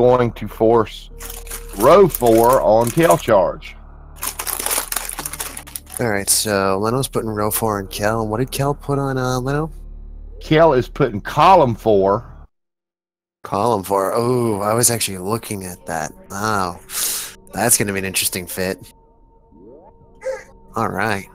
going to force row 4 on kelcharge. Alright, so Leno's putting row 4 on Kel. And what did Kel put on Leno? Kel is putting column 4. Column 4. Oh, I was actually looking at that. Wow. That's going to be an interesting fit. Alright.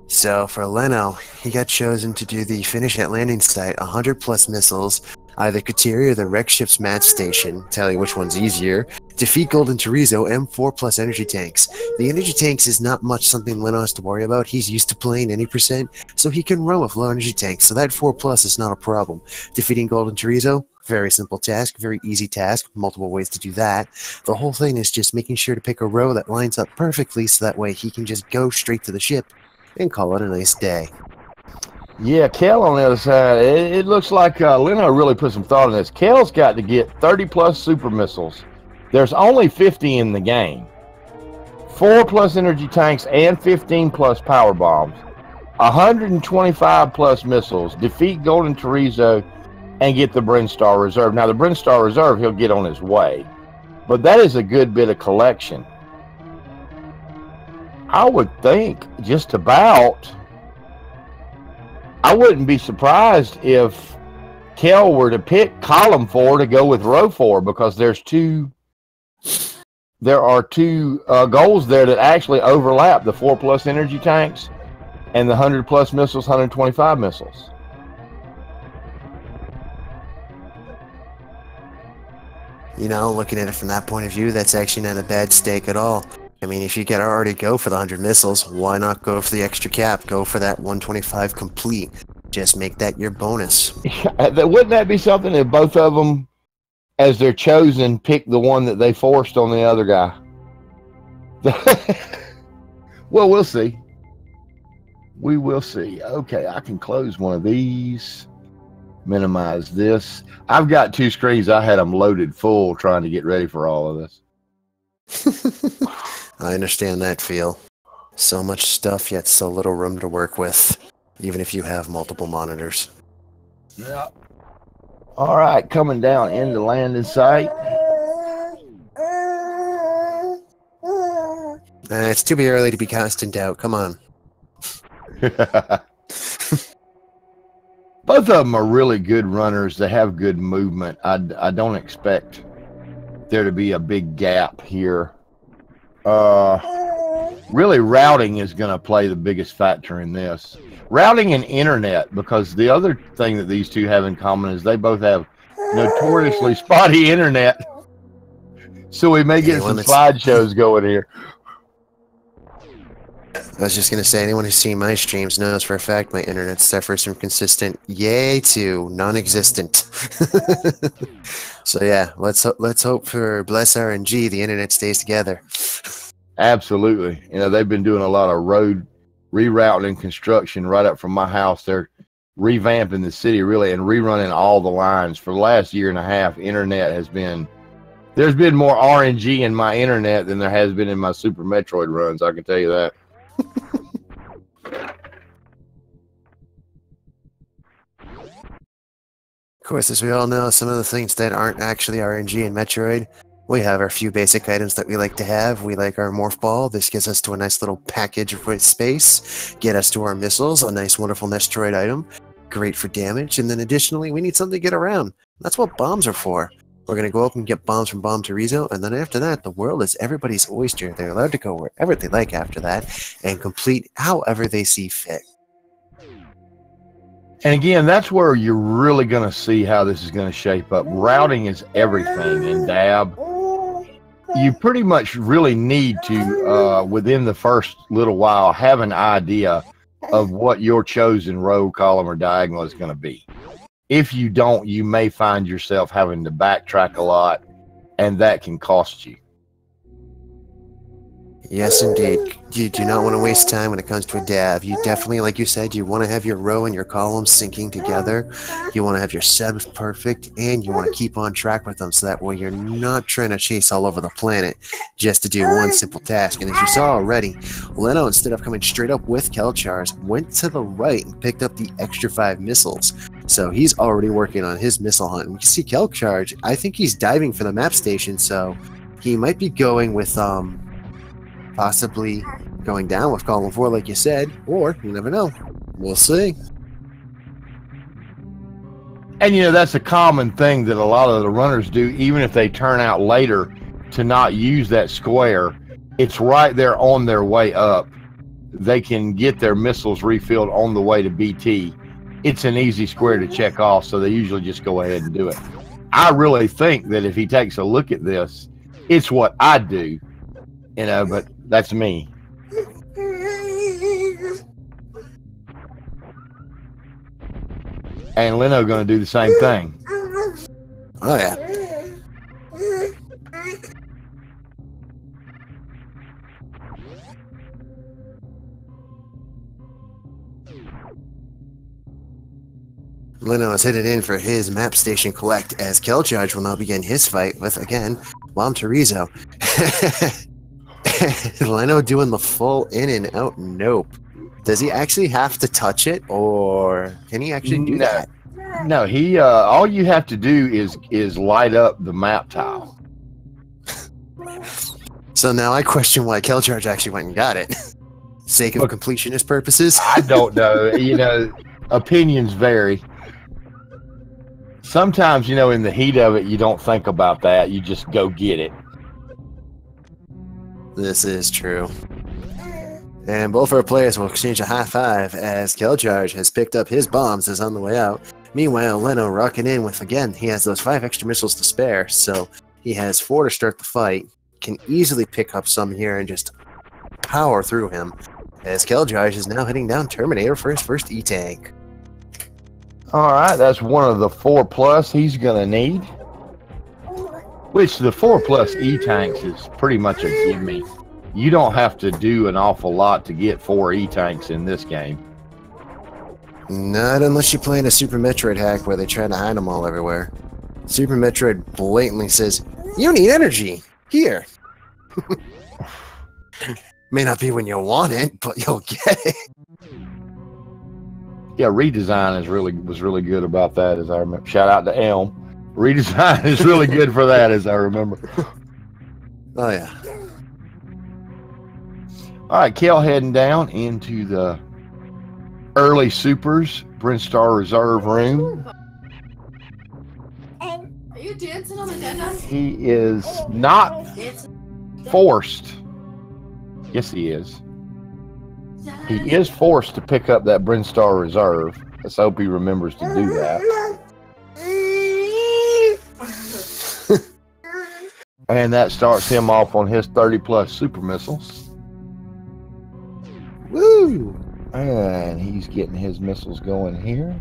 So for Leno, he got chosen to do the finish at landing site, 100 plus missiles, either Kateri or the wreck ship's match station, tell you which one's easier, defeat Golden Chorizo, and 4 plus energy tanks. The energy tanks is not much something Leno has to worry about. He's used to playing any percent, so he can run with low energy tanks, so that 4 plus is not a problem. Defeating Golden Chorizo, very simple task, very easy task, multiple ways to do that. The whole thing is just making sure to pick a row that lines up perfectly so that way he can just go straight to the ship and call it a nice day. Yeah, Kel on the other side, it looks like Leno really put some thought in this. Kel's got to get 30 plus super missiles. There's only 50 in the game. 4 plus energy tanks and 15 plus power bombs. 125 plus missiles. Defeat Golden Chorizo and get the Brinstar Reserve. Now, the Brinstar Reserve, he'll get on his way. But that is a good bit of collection. I would think just about... I wouldn't be surprised if Kel were to pick column 4 to go with row 4, because there are two goals there that actually overlap: the 4 plus energy tanks and the 100 plus missiles, 125 missiles. You know, looking at it from that point of view, that's actually not a bad stake at all. I mean, if you can already go for the 100 missiles, why not go for the extra cap? Go for that 125 complete. Just make that your bonus. Wouldn't that be something if both of them, as they're chosen, pick the one that they forced on the other guy? Well, we'll see. We will see. Okay, I can close one of these. Minimize this. I've got 2 screens. I had them loaded full trying to get ready for all of this. I understand that feel. So much stuff, yet so little room to work with, even if you have multiple monitors. Yeah. All right, coming down into landing site. It's too early to be cast in doubt. Come on. Both of them are really good runners. They have good movement. I don't expect there to be a big gap here. Really, routing is going to play the biggest factor in this. Routing and internet, because the other thing that these two have in common is they both have notoriously spotty internet. So we may get some slideshows going here. I was just going to say, anyone who's seen my streams knows for a fact my internet suffers from consistent yay to non-existent. So yeah, let's hope for bless RNG the internet stays together. Absolutely. You know, they've been doing a lot of road rerouting and construction right up from my house. They're revamping the city really and rerunning all the lines. For the last year and a half, internet has been... There's been more RNG in my internet than there has been in my Super Metroid runs, I can tell you that. Of course, as we all know, some of the things that aren't actually RNG in Metroid, we have our few basic items that we like to have. We like our morph ball. This gets us to a nice little package with space. Get us to our missiles, a nice wonderful Metroid item. Great for damage. And then additionally, we need something to get around. That's what bombs are for. We're going to go up and get bombs from Bomb Chorizo, and then after that, the world is everybody's oyster. They're allowed to go wherever they like after that, and complete however they see fit. And again, that's where you're really going to see how this is going to shape up. Routing is everything in DAB. You pretty much really need to, within the first little while, have an idea of what your chosen row, column, or diagonal is going to be. If you don't, you may find yourself having to backtrack a lot, and that can cost you. Yes, indeed. You do not want to waste time when it comes to a DAV. You definitely, like you said, you want to have your row and your columns syncing together. You want to have your subs perfect, and you want to keep on track with them so that way you're not trying to chase all over the planet just to do one simple task. And as you saw already, Leno, instead of coming straight up with kelcharge, went to the right and picked up the extra 5 missiles. So he's already working on his missile hunt. And we can see kelcharge. I think he's diving for the map station, so he might be going with possibly going down with column 4, like you said, or you never know. We'll see. And, you know, that's a common thing that a lot of the runners do, even if they turn out later to not use that square. It's right there on their way up. They can get their missiles refilled on the way to BT. It's an easy square to check off, so they usually just go ahead and do it. I really think that if he takes a look at this, it's what I do, you know, but that's me. And Leno going to do the same thing. Oh, yeah. Leno is headed in for his map station collect as kelcharge will now begin his fight with, again, Mom Teresa. Leno doing the full in and out nope. Does he actually have to touch it, or can he actually do that? No, he all you have to do is light up the map tile. So now I question why kelcharge actually went and got it. Sake of completionist purposes? I don't know. You know, opinions vary. Sometimes, you know, in the heat of it, you don't think about that. You just go get it. This is true. And both our players will exchange a high five as kelcharge has picked up his bombs as on the way out. Meanwhile, Leno rocking in with, again, he has those 5 extra missiles to spare, so he has 4 to start the fight. Can easily pick up some here and just power through him. As kelcharge is now heading down Terminator for his first E-Tank. All right, that's one of the 4+ he's going to need. Which the 4+ E-Tanks is pretty much a gimme. You don't have to do an awful lot to get 4 E-Tanks in this game. Not unless you're playing a Super Metroid hack where they try to hide them all everywhere. Super Metroid blatantly says, you need energy. Here. May not be when you want it, but you'll get it. Yeah, redesign was really good about that, as I remember. Shout out to Elm. Redesign is really good for that, as I remember. Oh, yeah. All right, Kel heading down into the early supers, Brinstar Reserve room. Are you dancing on the dead? He is not forced. Yes, he is. He is forced to pick up that Brinstar Reserve. Let's hope he remembers to do that. And that starts him off on his 30+ super missiles. Woo! And he's getting his missiles going here.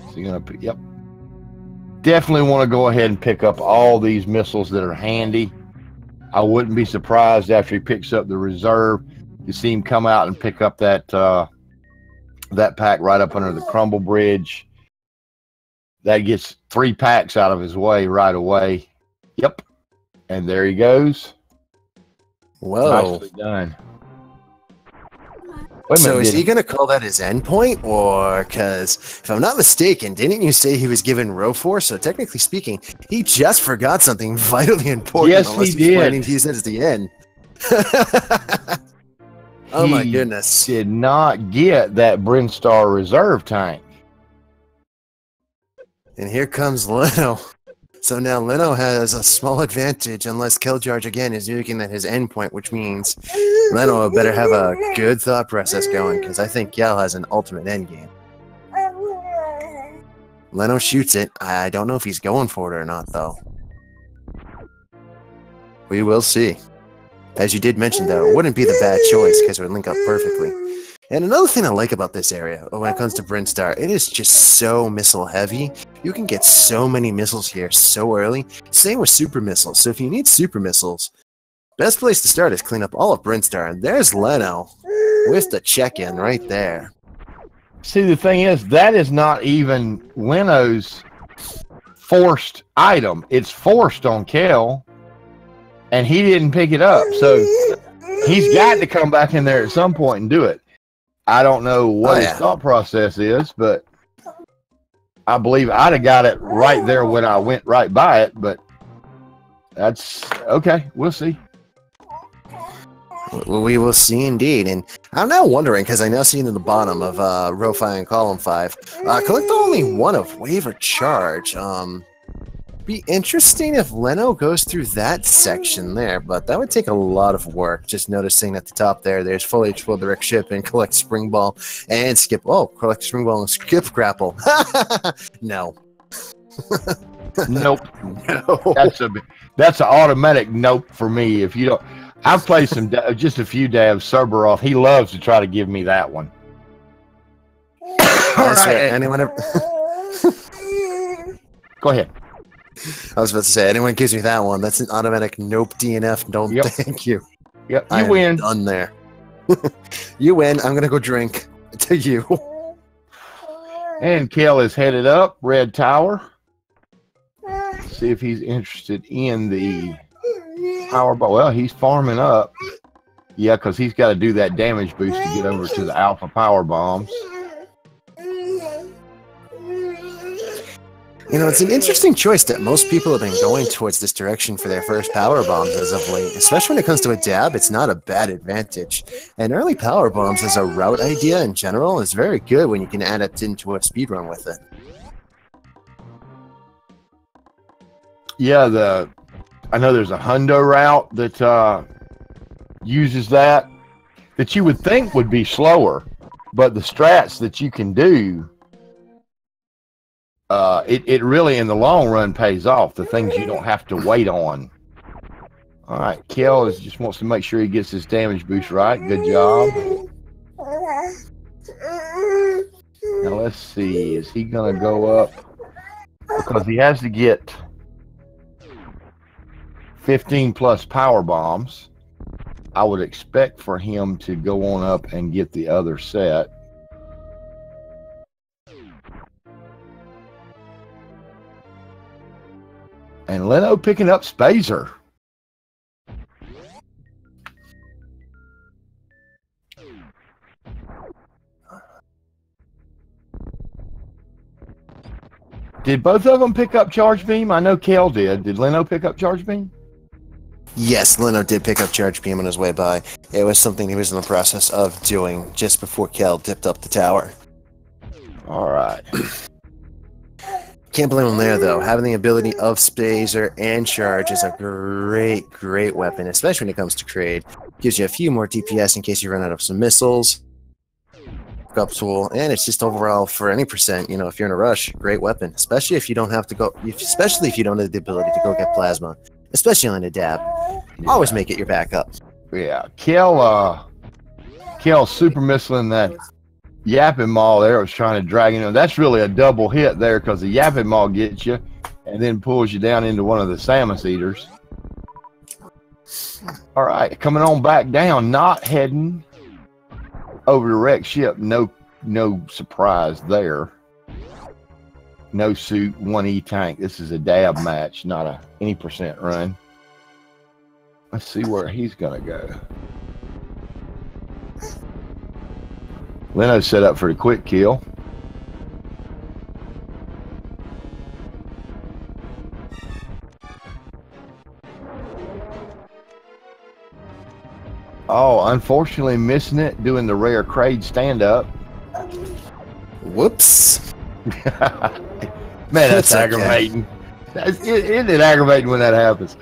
Is he gonna pick? Yep. Definitely want to go ahead and pick up all these missiles that are handy. I wouldn't be surprised after he picks up the reserve to see him come out and pick up that that pack right up under the crumble bridge. That gets 3 packs out of his way right away. Yep. And there he goes. Whoa. Nicely done. So is he going to call that his endpoint? Or, because if I'm not mistaken, didn't you say he was given row 4? So technically speaking, he just forgot something vitally important. Yes, he did. Planning to use it at the end. Oh my goodness. Did not get that Brinstar Reserve tank. And here comes Leno. So now Leno has a small advantage unless kelcharge again is looking at his endpoint, which means Leno better have a good thought process going, because I think Kel has an ultimate endgame. Leno shoots it. I don't know if he's going for it or not, though. We will see. As you did mention, though, it wouldn't be the bad choice because it would link up perfectly. And another thing I like about this area, when it comes to Brinstar, it is just so missile heavy. You can get so many missiles here so early. Same with super missiles. So if you need super missiles, best place to start is clean up all of Brinstar. And there's Leno with the check-in right there. See, the thing is, that is not even Leno's forced item. It's forced on Kel, and he didn't pick it up. So he's got to come back in there at some point and do it. I don't know what his yeah. thought process is, but I believe I'd have got it right there when I went right by it, but that's okay. We'll see. We will see indeed. And I'm now wondering, because I now see in the bottom of row 5 and column 5, collect only one of waiver charge. Be interesting if Leno goes through that section there, but that would take a lot of work. Just noticing at the top there's foliage for direct ship and collect spring ball and skip. Oh, collect spring ball and skip grapple. No. Nope. No. That's an automatic nope for me. If you don't, I've played just a few dabs. Cerberov, he loves to try to give me that one. All right. Anyone ever... Go ahead. I was about to say, anyone gives me that one, that's an automatic nope DNF. Don't Yep. thank you. Yep, I you am win. done there. You win. I'm gonna go drink to you. And Kel is headed up, Red Tower. See if he's interested in the power ball. Well, he's farming up. Yeah, because he's got to do that damage boost to get over to the alpha power bombs. You know, it's an interesting choice that most people have been going towards this direction for their first power bombs as of late. Especially when it comes to a dab, it's not a bad advantage. And early power bombs as a route idea in general is very good when you can add it into a speedrun with it. Yeah, I know there's a hundo route that uses that you would think would be slower, but the strats that you can do, it really in the long run pays off. The things you don't have to wait on. All right, Kel just wants to make sure he gets his damage boost right. Good job. Now let's see, is he gonna go up? Because he has to get 15 plus power bombs. I would expect for him to go on up and get the other set. And Leno picking up Spazer. Did both of them pick up Charge Beam? I know Kel did. Did Leno pick up Charge Beam? Yes, Leno did pick up Charge Beam on his way by. It was something he was in the process of doing just before Kel dipped up the tower. All right. Can't blame him there, though. Having the ability of Spazer and Charge is a great, great weapon, especially when it comes to trade. Gives you a few more DPS in case you run out of some missiles. Up tool, and it's just overall for any percent, you know, if you're in a rush, great weapon, especially if you don't have to go, especially if you don't have the ability to go get plasma, especially on a dab. Always make it your backup. Yeah, Kel super missiling that yapping maul there was trying to drag you. That's really a double hit there because the yapping maul gets you and then pulls you down into one of the Samus eaters. All right, coming on back down, not heading over the wrecked ship. No surprise there. No suit, 1E tank. This is a dab match, not a any percent run. Let's see where he's gonna go. Leno's set up for the quick kill. Oh, unfortunately missing it, doing the rare Kraid stand-up. Whoops. Man, that's aggravating. Okay. Isn't it aggravating when that happens?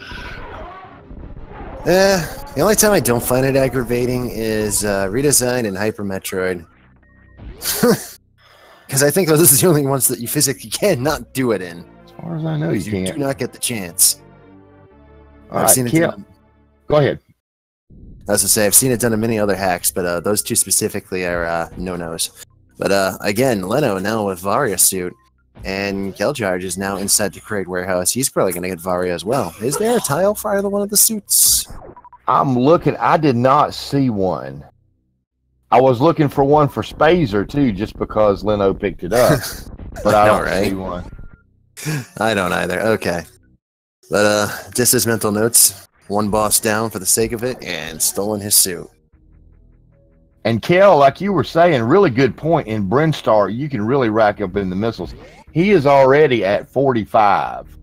The only time I don't find it aggravating is Redesign and Hyper Metroid. Because I think those are the only ones that you physically cannot do it in. As far as I know, you can't. Do not get the chance. I've seen it done. Go ahead. As I say, I've seen it done in many other hacks, but those two specifically are no-nos. But again, Leno now with Varia suit, and Kelcharge is now inside the Kraid warehouse. He's probably going to get Varia as well. Is there a tile for either one of the suits? I'm looking. I did not see one. I was looking for one for Spazer too, just because Leno picked it up. But I don't see one. I don't either. Okay. But just as mental notes, one boss down for the sake of it, and stolen his suit. And Kel, like you were saying, really good point. In Brinstar, you can really rack up in the missiles. He is already at 45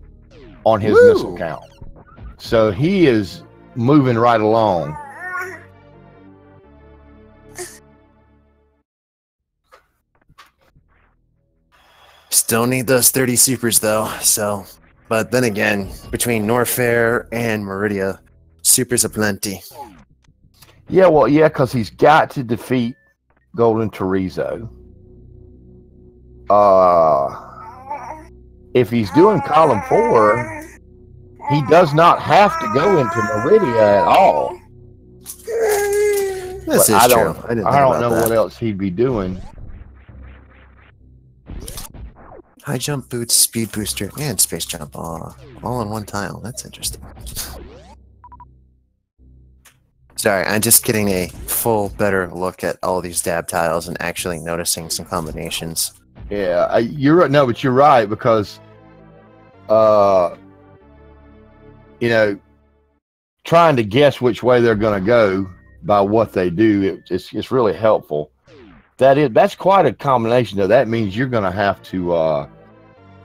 on his missile count. So he is moving right along. Still need those 30 supers though, so. But then again, between Norfair and Meridia, supers aplenty. Yeah, well, yeah, because he's got to defeat Golden Chorizo. If he's doing column 4, he does not have to go into Meridia at all. This is true. I don't know what else he'd be doing. High jump boots, speed booster, and space jump all in one tile. That's interesting. Sorry, I'm just getting a full, better look at all these dab tiles and actually noticing some combinations. Yeah, you're right. No, but you're right because, you know, trying to guess which way they're going to go by what they do, it's really helpful. That's quite a combination, though. That means you're going to have to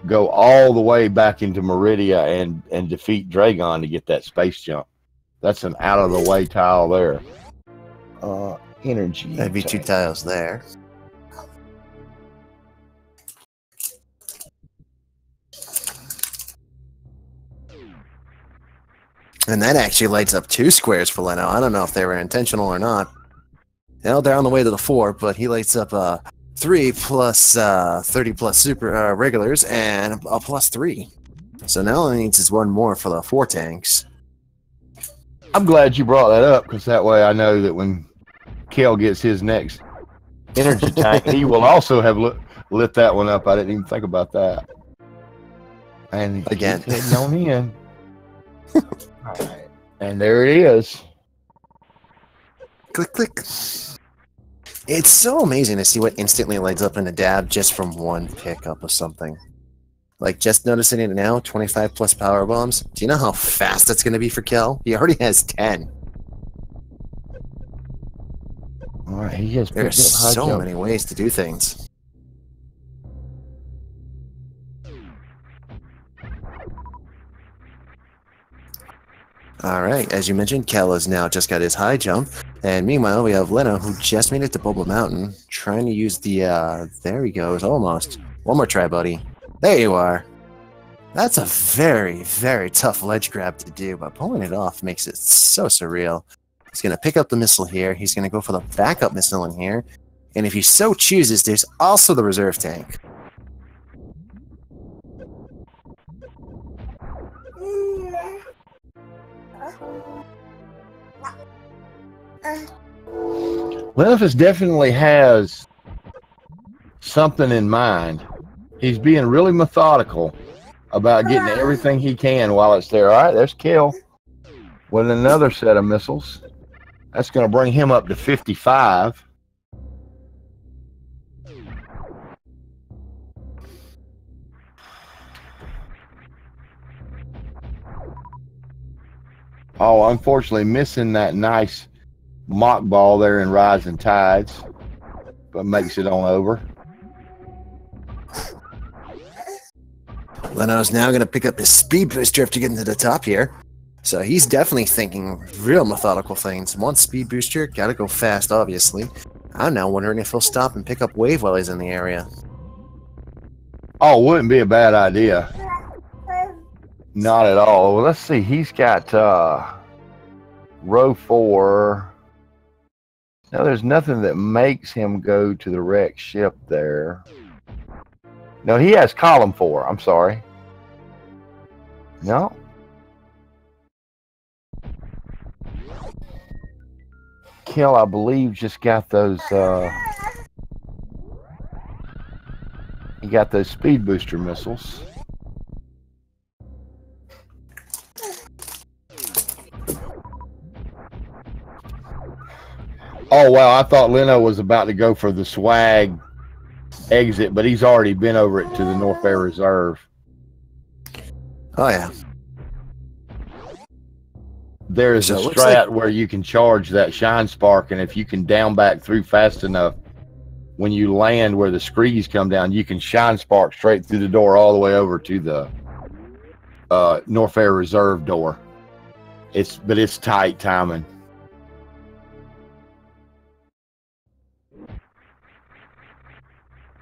go all the way back into Meridia and defeat Dragon to get that space jump. That's an out-of-the-way tile there. Energy. That'd be 2 tiles there. And that actually lights up 2 squares for Leno. I don't know if they were intentional or not. Well, they're on the way to the 4, but he lights up 3 plus 30 plus super regulars and a plus 3. So now all he needs is 1 more for the 4 tanks. I'm glad you brought that up because that way I know that when Kel gets his next energy tank, he will also have lit that one up. I didn't even think about that. And again, heading on in. All right. And there it is. Click, click. It's so amazing to see what instantly lights up in a dab just from 1 pickup of something. Like, just noticing it now, 25 plus power bombs. Do you know how fast that's going to be for Kel? He already has 10. All right, he has There's so many ways to do things. All right, as you mentioned, Kel has now just got his high jump. And meanwhile, we have Leno, who just made it to Bubble Mountain, trying to use the, there he goes, almost. One more try, buddy. There you are. That's a very, very tough ledge grab to do, but pulling it off makes it so surreal. He's going to pick up the missile here. He's going to go for the backup missile in here. And if he so chooses, there's also the reserve tank. Lenophis definitely has something in mind. He's being really methodical about getting everything he can while it's there. All right, there's Kel with another set of missiles. That's going to bring him up to 55. Oh, unfortunately missing that nice mock ball there in Rising Tides, but makes it on over. Leno's now going to pick up his speed booster after getting to the top here. So he's definitely thinking real methodical things. 1 speed booster, gotta go fast, obviously. I'm now wondering if he'll stop and pick up wave while he's in the area. Oh, wouldn't be a bad idea. Not at all. Well, let's see. He's got row 4. Now, there's nothing that makes him go to the wrecked ship there. No, he has column 4. I'm sorry. No. Kel, I believe, just got those. He got those speed booster missiles. Oh wow! I thought Leno was about to go for the swag exit, but he's already been over it to the North Air Reserve. Oh yeah. there is So a it looks strat like- where you can charge that shine spark, and if you can down back through fast enough, when you land where the screes come down, you can shine spark straight through the door all the way over to the Norfair Reserve door. But it's tight timing.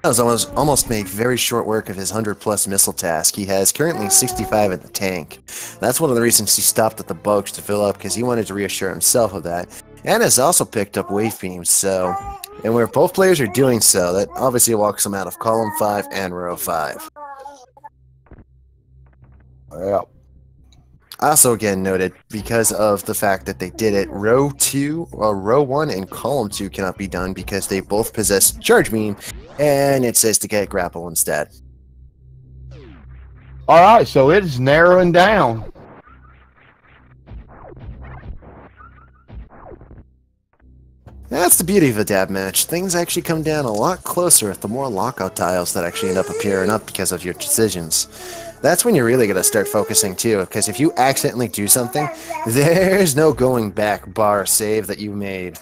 Has almost made very short work of his 100+ missile task. He has currently 65 in the tank. That's one of the reasons he stopped at the bugs to fill up, because he wanted to reassure himself of that. And has also picked up wave beams, and where both players are doing so, that obviously walks him out of column 5 and row 5. Yeah. Also, again noted, because of the fact that they did it, row 1 and column 2 cannot be done because they both possess charge beam, and it says to get grapple instead. All right, so it's narrowing down. That's the beauty of a dab match. Things actually come down a lot closer with the more lockout tiles that actually end up appearing up because of your decisions. That's when you're really going to start focusing too, because if you accidentally do something, there's no going back bar save that you made.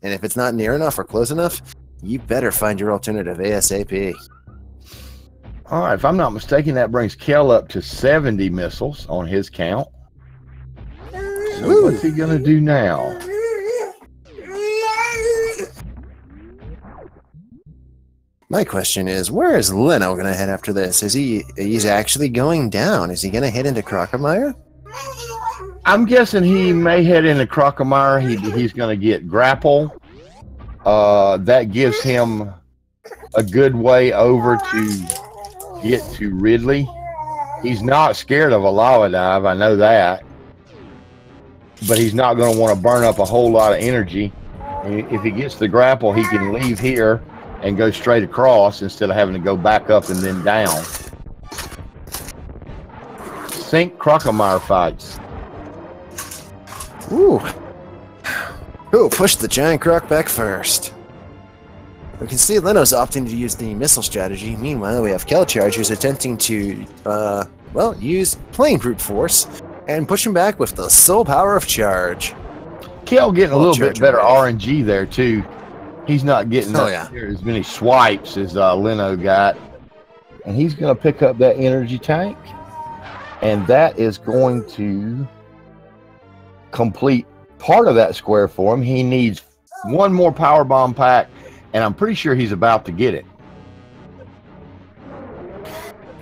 And if it's not near enough or close enough, you better find your alternative ASAP. All right, if I'm not mistaken, that brings Kel up to 70 missiles on his count. So what's he going to do now? My question is, where is Leno going to head after this? He's actually going down? Is he going to head into Crocomire? I'm guessing he may head into Crocomire. He's going to get grapple. That gives him a good way over to get to Ridley. He's not scared of a lava dive, I know that. But he's not going to want to burn up a whole lot of energy. If he gets the grapple, he can leave here and go straight across instead of having to go back up and then down. Sync Crocomire fights. Ooh. Ooh, push the giant croc back first. We can see Leno's opting to use the missile strategy. Meanwhile, we have kelcharge who's attempting to, use plain brute force and push him back with the soul power of charge. Kel getting a little bit better ready. RNG there, too. He's not getting as many swipes as Leno got. And he's going to pick up that energy tank. And that is going to complete part of that square for him. He needs one more power bomb pack, and I'm pretty sure he's about to get it.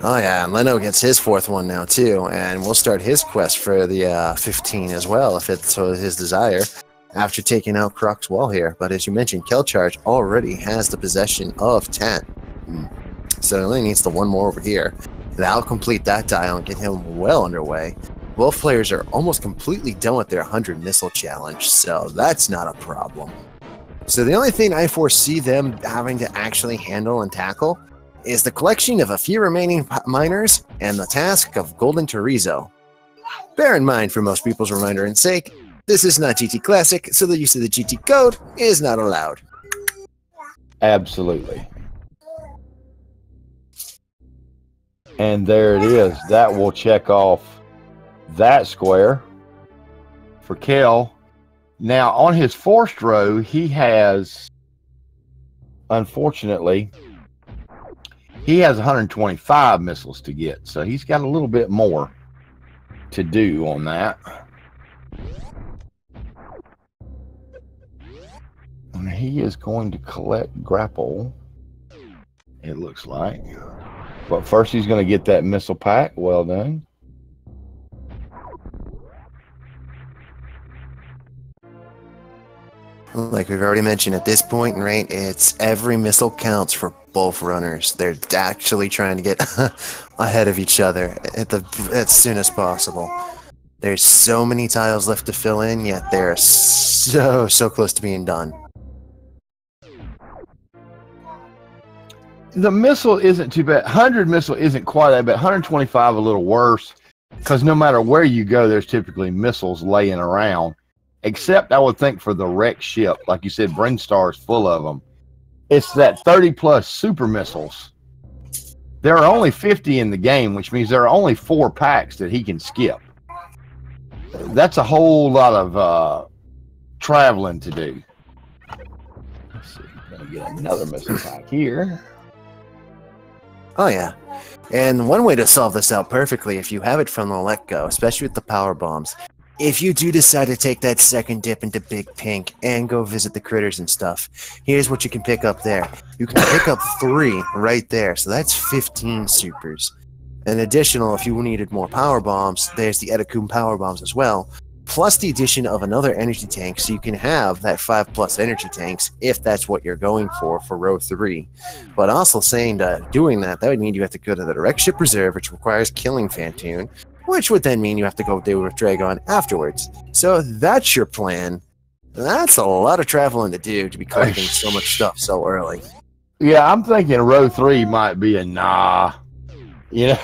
Oh yeah, and Leno gets his 4th one now too, and we'll start his quest for the 15 as well, if it's his desire, after taking out Croc's wall here. But as you mentioned, kelcharge already has the possession of 10. So he only needs the one more over here. That'll complete that tile and get him well underway. Both players are almost completely done with their 100 missile challenge, so that's not a problem. So the only thing I foresee them having to actually handle and tackle is the collection of a few remaining miners and the task of Golden Chorizo. Bear in mind, for most people's reminder and sake, this is not GT Classic, so the use of the GT code is not allowed. Absolutely. And there it is. That will check off that square for Kel. Now, on his 4th row, he has, unfortunately, he has 125 missiles to get. So he's got a little bit more to do on that. And he is going to collect grapple, it looks like. But first he's going to get that missile pack. Well done. Like we've already mentioned, at this point, right, it's every missile counts for both runners. They're actually trying to get ahead of each other as soon as possible. There's so many tiles left to fill in, yet they're so close to being done. The missile isn't too bad. 100 missile isn't quite that bad. 125 a little worse, because no matter where you go, there's typically missiles laying around. Except, I would think, for the wrecked ship. Like you said, Brinstar is full of them. It's that 30-plus super missiles. There are only 50 in the game, which means there are only 4 packs that he can skip. that's a whole lot of traveling to do. Let's see. I'm gonna get another missile pack here. Oh yeah. And one way to solve this out perfectly, if you have it from the let-go, especially with the power bombs, if you do decide to take that second dip into Big Pink and go visit the critters and stuff, here's what you can pick up there. You can pick up 3 right there, so that's 15 supers. An additional, if you needed more power bombs, there's the Edacomb power bombs as well, plus the addition of another energy tank, so you can have that 5+ energy tanks if that's what you're going for row 3. But also saying that doing that would mean you have to go to the direct ship reserve, which requires killing Phantoon, which would then mean you have to go deal with Dragon afterwards. So that's your plan. That's a lot of traveling to do to be collecting so much stuff so early. Yeah, I'm thinking row 3 might be a nah. You know,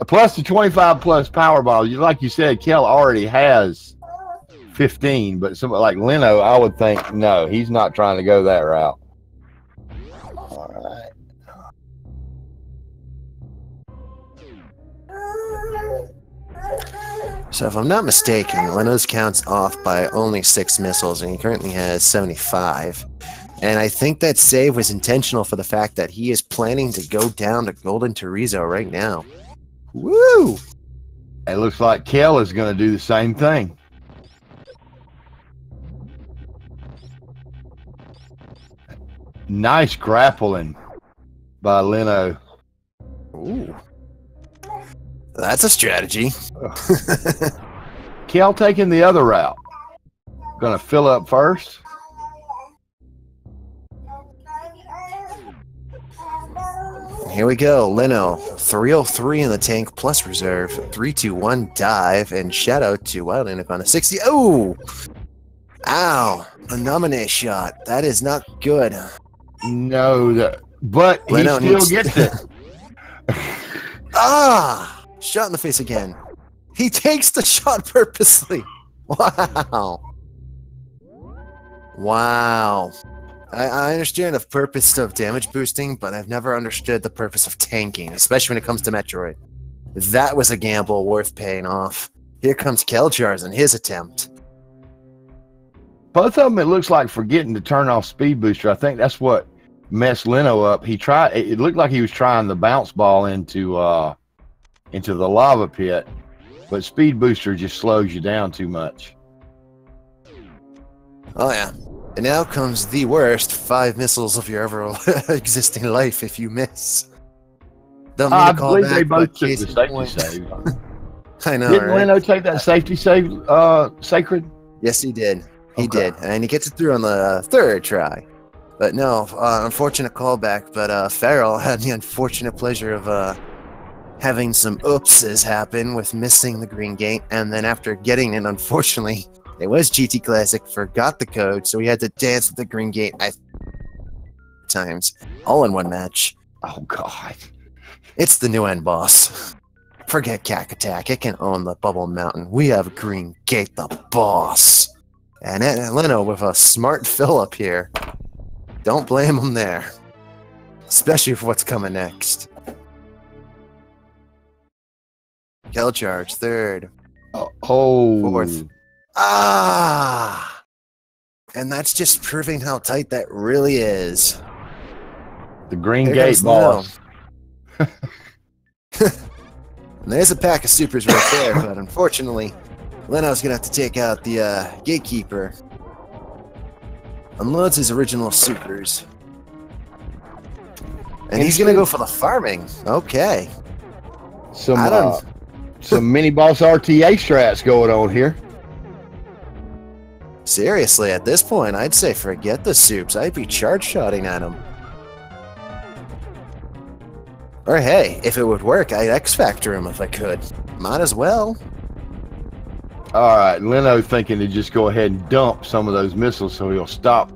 plus the 25+ power balls. Like you said, Kel already has 15, but somebody like Leno, I would think no, he's not trying to go that route. All right. So if I'm not mistaken, Leno's counts off by only 6 missiles, and he currently has 75. And I think that save was intentional for the fact that he is planning to go down to Golden Torizo right now. Woo! It looks like Kel is going to do the same thing. Nice grappling by Leno. Ooh. That's a strategy. Kel taking the other route. Going to fill up first. Here we go. Leno, 303 in the tank plus reserve, 321 dive, and shout out to Wild Anaconda 60. Oh! Ow! A nominate shot. That is not good. No, but Leno he still gets it. Ah! Shot in the face again. He takes the shot purposely. Wow. Wow. I understand the purpose of damage boosting, but I've never understood the purpose of tanking, especially when it comes to Metroid. That was a gamble worth paying off. Here comes kelcharge and his attempt. Both of them, it looks like forgetting to turn off speed booster. I think that's what messed Leno up. He tried. It looked like he was trying the bounce ball into the lava pit, but speed booster just slows you down too much. Oh yeah. And now comes the worst 5 missiles of your ever existing life if you miss. I believe they both took the safety save. I know, Didn't right? Leno take that safety save, Sacred? Yes, he did. He did. And he gets it through on the 3rd try. But no, unfortunate callback. But Farrell had the unfortunate pleasure of having some oopses happen with missing the green gate. And then after getting it, unfortunately, it was GT Classic, forgot the code, so he had to dance with the green gate times, all in one match. Oh, God. It's the new end boss. Forget Cack Attack, it can own the Bubble Mountain. We have Green Gate, the boss. And Leno with a smart fill up here. Don't blame him there. Especially for what's coming next. kelcharge, 3rd. Oh. 4th. Ah! And that's just proving how tight that really is. The Green Gate boss. And there's a pack of supers right there, but unfortunately, Leno's going to have to take out the Gatekeeper. Unloads his original supers. And he's going to go for the farming. Okay. Some mini boss RTA strats going on here. Seriously, at this point, I'd say forget the soups. I'd be charge-shotting at him. Or hey, if it would work, I'd X-Factor him if I could. Might as well. All right, Leno thinking to just go ahead and dump some of those missiles so he'll stop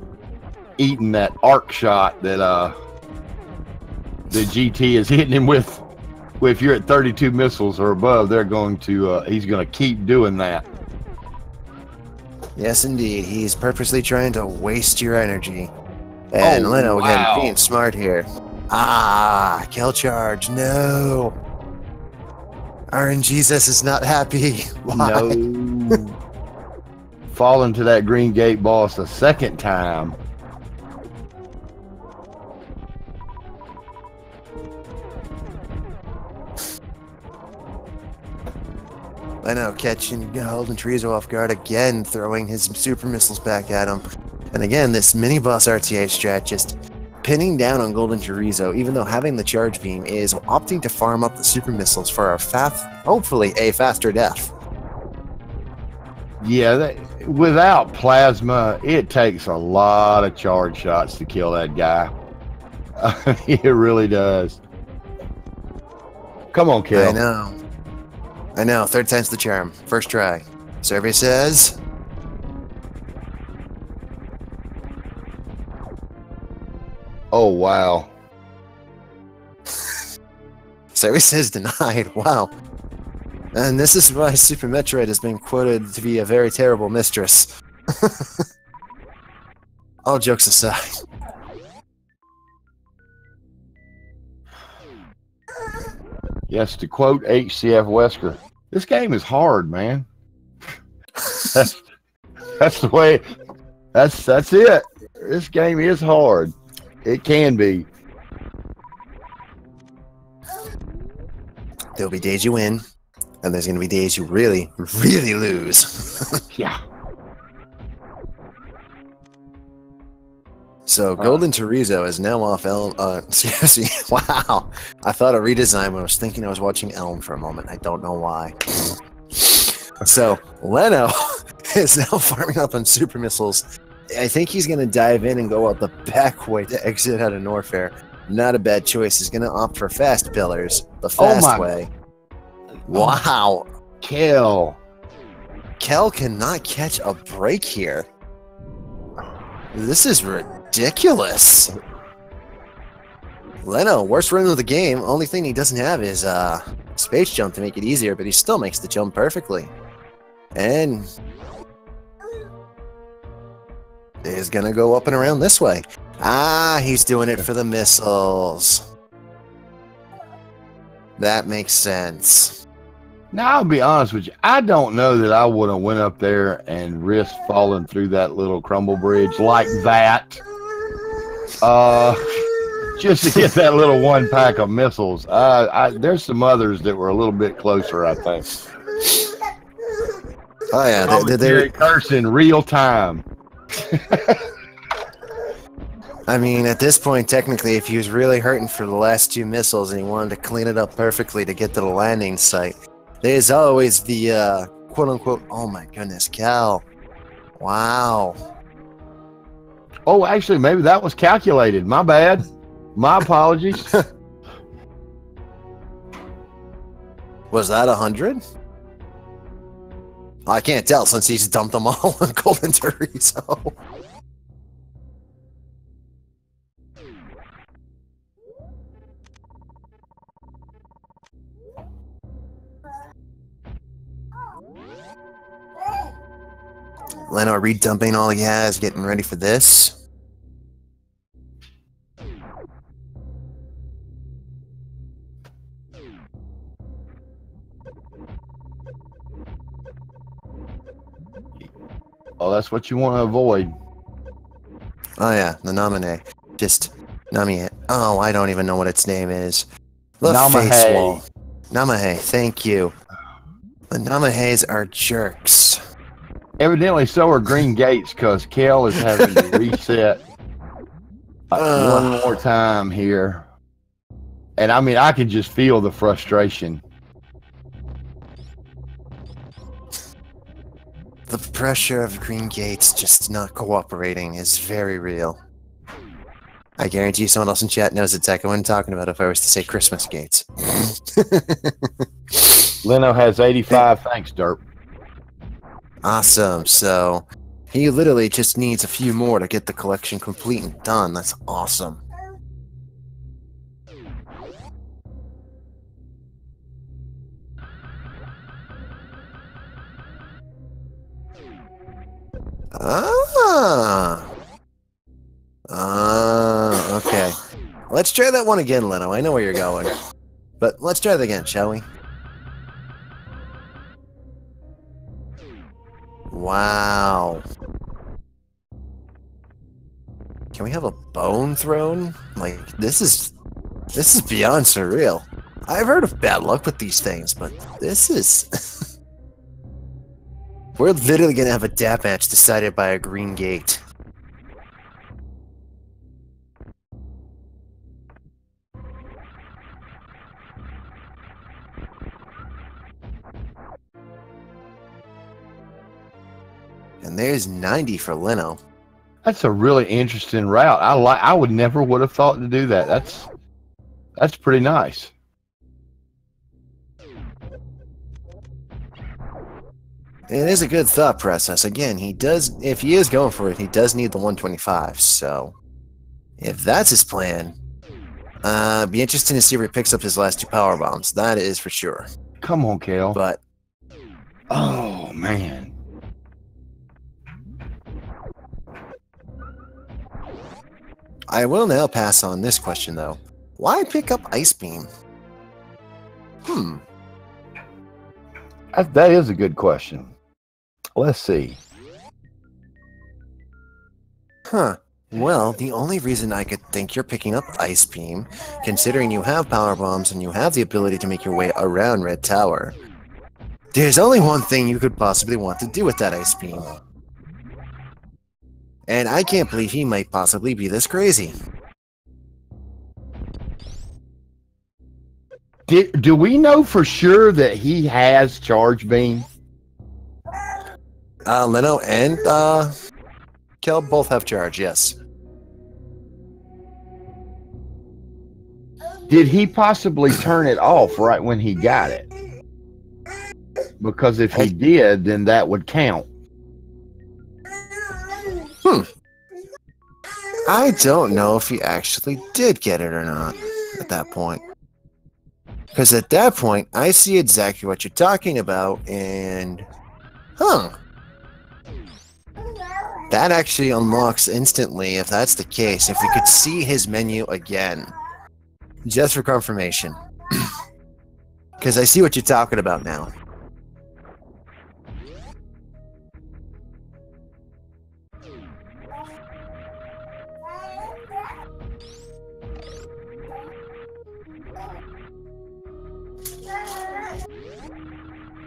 eating that arc shot that the GT is hitting him with. If you're at 32 missiles or above, they're going to he's going to keep doing that. Yes, indeed. He's purposely trying to waste your energy. And Leno, again, being smart here. Ah, kelcharge, no. RNGesus is not happy. Why? No. Fall into that green gate boss a second time. Leno catching Golden Chorizo off guard again, throwing his super missiles back at him. And again, this mini boss RTA strat just pinning down on Golden Chorizo, even though having the charge beam is opting to farm up the super missiles for hopefully a faster death. Yeah, without plasma, it takes a lot of charge shots to kill that guy. It really does. Come on, Kel. I know. Third time's the charm. First try. Survey says... Oh, wow. Survey says denied. Wow. And this is why Super Metroid has been quoted to be a very terrible mistress. All jokes aside. Yes, to quote HCF Wesker, this game is hard, man. That's the way. That's it. This game is hard. It can be. There'll be days you win, and there's going to be days you really, really lose. Yeah. So, Golden Chorizo is now off Elm. Seriously, wow. I thought a redesign when I was thinking I was watching Elm for a moment. I don't know why. So, Leno is now farming up on super missiles. I think he's going to dive in and go out the back way to exit out of Norfair. Not a bad choice. He's going to opt for fast pillars, the fast way. Wow. Kel cannot catch a break here. This is ridiculous. Leno, worst run of the game. Only thing he doesn't have is space jump to make it easier, but he still makes the jump perfectly. And he's gonna go up and around this way. Ah, he's doing it for the missiles. That makes sense. Now, I'll be honest with you. I don't know that I would have went up there and risked falling through that little crumble bridge like that. Just to get that little one pack of missiles. There's some others that were a little bit closer, I think. Oh yeah, they're cursing in real time. I mean, at this point, technically, if he was really hurting for the last two missiles and he wanted to clean it up perfectly to get to the landing site, there's always the quote-unquote, oh my goodness, Cal. Wow. Oh, actually, maybe that was calculated. My bad. My apologies. Was that 100? I can't tell since he's dumped them all on Golden Chorizo. Leno redumping all he has, getting ready for this. Oh, that's what you want to avoid. Oh yeah, the nominee. Just Nami. Oh, I don't even know what its name is. The face wall. Namahe, thank you. The Namahes are jerks. Evidently, so are Green Gates, because Kel is having to reset one more time here. And I mean, I can just feel the frustration. The pressure of Green Gates just not cooperating is very real. I guarantee you someone else in chat knows exactly what I'm talking about if I was to say Christmas Gates. Leno has 85. Thanks, Derp. Awesome. So he literally just needs a few more to get the collection complete and done. That's awesome. Okay. Let's try that one again, Leno. I know where you're going. But let's try that again, shall we? Wow. Can we have a bone thrown? Like, this is beyond surreal. I've heard of bad luck with these things, but this is... We're literally gonna have a dap match decided by a green gate. And there's 90 for Leno. That's a really interesting route. I would never would have thought to do that. That's pretty nice. It is a good thought process. Again, if he is going for it, he does need the 125. So, if that's his plan, be interesting to see where he picks up his last 2 power bombs. That is for sure. Come on, Kel. But, oh man. I will now pass on this question, though. Why pick up Ice Beam? That is a good question. Let's see. Well, the only reason I could think you're picking up Ice Beam, considering you have power bombs and you have the ability to make your way around Red Tower, there's only one thing you could possibly want to do with that Ice Beam. And I can't believe he might possibly be this crazy. Do we know for sure that he has Charge Beam? Leno and Kel both have charge, yes. Did he possibly turn it off right when he got it? Because if he did, then that would count. I don't know if he actually did get it or not at that point. Because at that point, I see exactly what you're talking about, and... That actually unlocks instantly if that's the case, if we could see his menu again. Just for confirmation. Because I see what you're talking about now.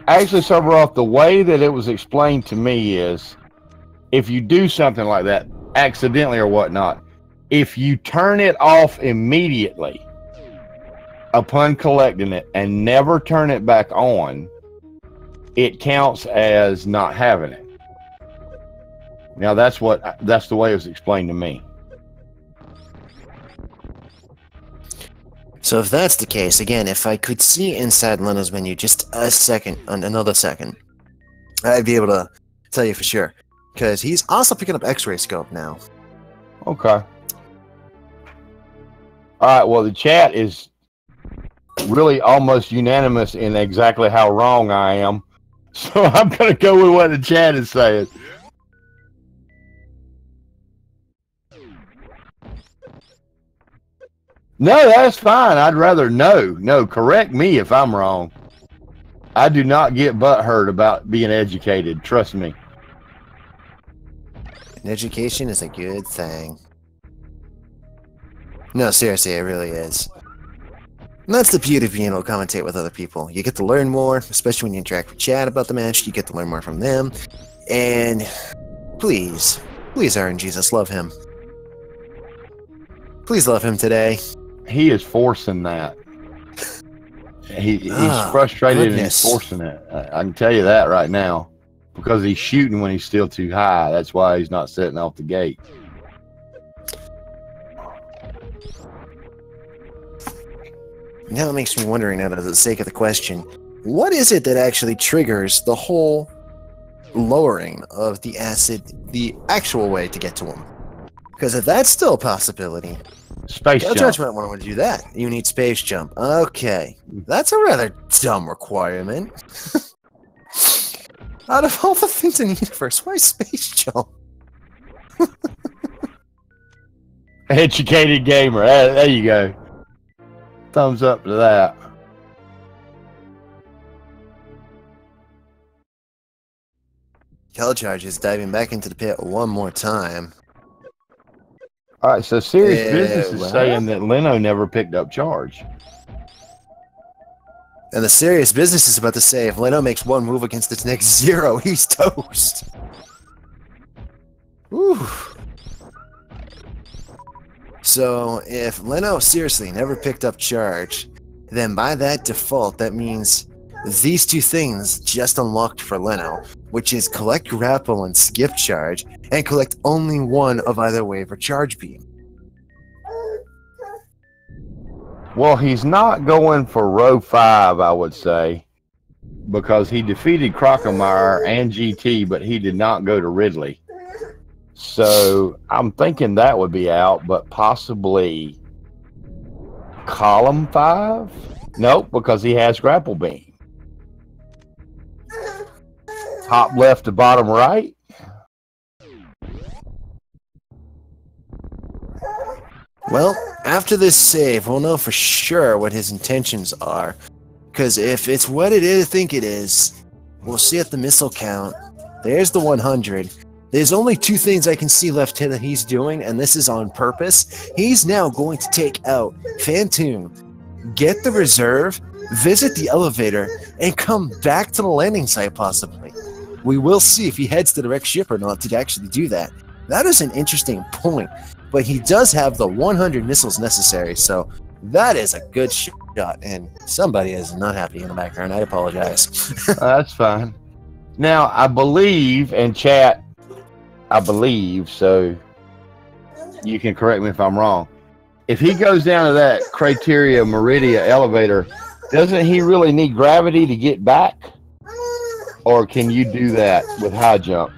Actually, Serveroff, the way that it was explained to me is, if you do something like that, accidentally or whatnot, if you turn it off immediately upon collecting it and never turn it back on, it counts as not having it. Now that's the way it was explained to me. So if that's the case, again, if I could see inside Leno's menu just another second, I'd be able to tell you for sure. Because he's also picking up X-ray scope now. Okay. All right, well, the chat is really almost unanimous in exactly how wrong I am. So I'm going to go with what the chat is saying. No, that's fine. I'd rather know. No, correct me if I'm wrong. I do not get butthurt about being educated. Trust me. And education is a good thing. No, seriously, it really is. And that's the beauty of being able to commentate with other people. You get to learn more, especially when you interact with chat about the match. You get to learn more from them. And please, RNGesus, love him. Please love him today. He is forcing that. He's frustrated and he's forcing it. I can tell you that right now. Because he's shooting when he's still too high. That's why he's not setting off the gate. Now it makes me wondering, out of the sake of the question, what is it that actually triggers the whole lowering of the acid the actual way to get to him? Because if that's still a possibility, space jump. Kelcharge might want to do that. You need space jump. Okay. That's a rather dumb requirement. Out of all the things in the universe, why space jump? Educated gamer. There you go. Thumbs up to that. Kelcharge is diving back into the pit one more time. All right, so Serious Business is well. saying that Leno never picked up charge. And the Serious Business is about to say if Leno makes one move against its next 0, he's toast. Whew. So if Leno seriously never picked up charge, then by that default, that means these two things just unlocked for Leno, which is collect grapple and skip charge, and collect only one of either wave or charge beam. Well, he's not going for row 5, I would say, because he defeated Crocomire and GT, but he did not go to Ridley. So I'm thinking that would be out, but possibly column 5? Nope, because he has grapple beam. Top left to bottom right? Well, after this save, we'll know for sure what his intentions are. Because if it's what it is, I think it is, we'll see at the missile count. There's the 100. There's only 2 things I can see left here that he's doing, and this is on purpose. He's now going to take out Phantoon, get the reserve, visit the elevator, and come back to the landing site possibly. We will see if he heads to the wrecked ship or not to actually do that. That is an interesting point, but he does have the 100 missiles necessary, so that is a good shot, and somebody is not happy in the background. I apologize. That's fine. Now, I believe, and chat, I believe, so you can correct me if I'm wrong. If he goes down to that Criteria Meridia elevator, doesn't he really need gravity to get back? Or can you do that with high jump?